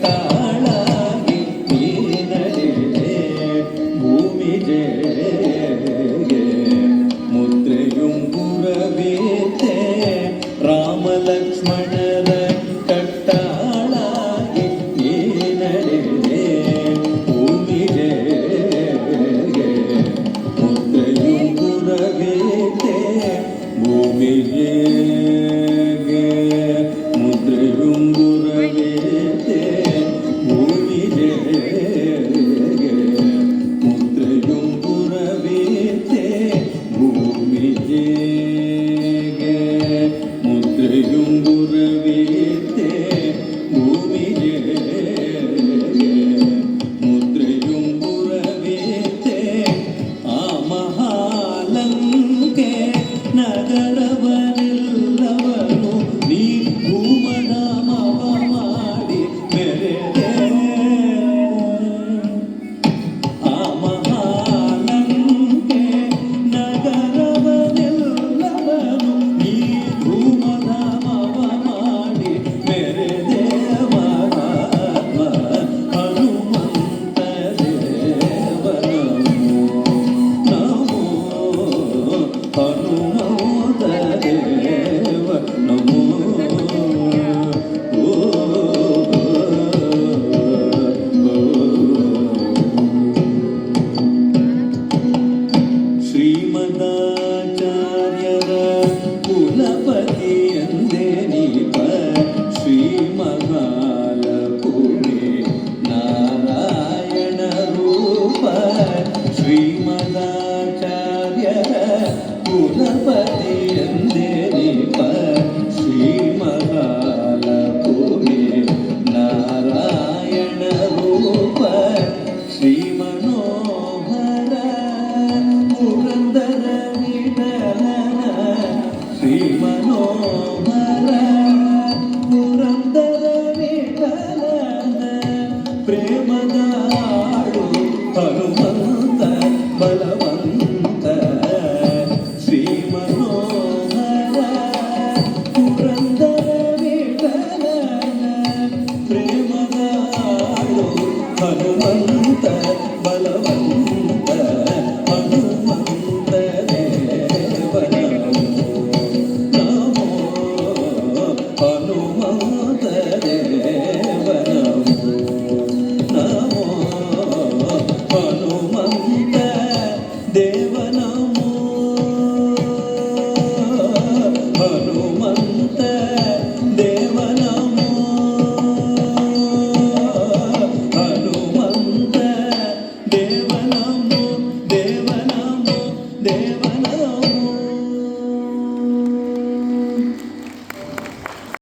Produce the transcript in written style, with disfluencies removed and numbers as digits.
ಕಟ್ಟಾಳಾಗಿ ನೀನಡೆ ಭೂಮಿಗೆ ಮುದ್ರೆಯುಂಗುರವೇತೆ ರಾಮ ಲಕ್ಷ್ಮಣರ ಕಟ್ಟಾಳಾಗಿ ನೀನಡೆ ಭೂಮಿಗೆ ಮುದ್ರೆಯುಂಗುರವೇತೆ ಭೂಮಿಗೆ ಮುದ್ರೆಯುಂಗುರವೇತೆ ಭೂಮಿಗೆ ಮುದ್ರೆಯುಂಗುರವೇತೆ ಭೂಮಿಗೆ ಮುದ್ರೆಯುಂಗುರವೇತೆ ಭೂಮಿಗೆ ಮುದ್ರೆಯುಂಗುರವೇತೆ ಆ ಮಹಾಲಂಕೆ ನಗರವನೆಲ್ಲವನು ನೀ ಭೂಮನಾಮವ ಮಾಡಿ ಮೆರೆದೆ ಆ ಮಹಾಲಂಕೆ ನಗರವನೆಲ್ಲವನು ನೀ ಭೂಮನಾಮವ ಮಾಡಿ ಮೆರೆದೆ ಮಹಾತ್ಮ ಹನುಮಂತ ದೇವನಮೋ ನಮೋ ಹನುಮಂತ ದೇವ ನಮೋ ಶ್ರೀಮದಾಚಾರ್ಯರ ಕುಲಪತಿ ಎಂದೇ ನೀಪ ಶ್ರೀಮಹಾಲಕುಮಿ ನಾರಾಯಣ ರೂಪ ಶ್ರೀಮದಾಚಾರ್ಯರ ಕುಲಪತಿ ಎಂದೇ ನೀಪ ಶ್ರೀಮಹಾಲಕುಮಿ ನಾರಾಯಣ ರೂಪ ಶ್ರೀಮನೋಹರ ಪುರಂದರ ವಿಠಲನ ಶ್ರೀಮನೋಹರ ಪುರಂದರ ವಿಠಲನ ಪ್ರೇಮದಾಡು ಹನುಮಂತ ಬಲವಂತ ಶ್ರೀಮನೋಹರ ಪುರಂದರ ವಿಠಲನ ಪ್ರೇಮದಾಡು ಹನುಮಂತ ಬಲವಂತ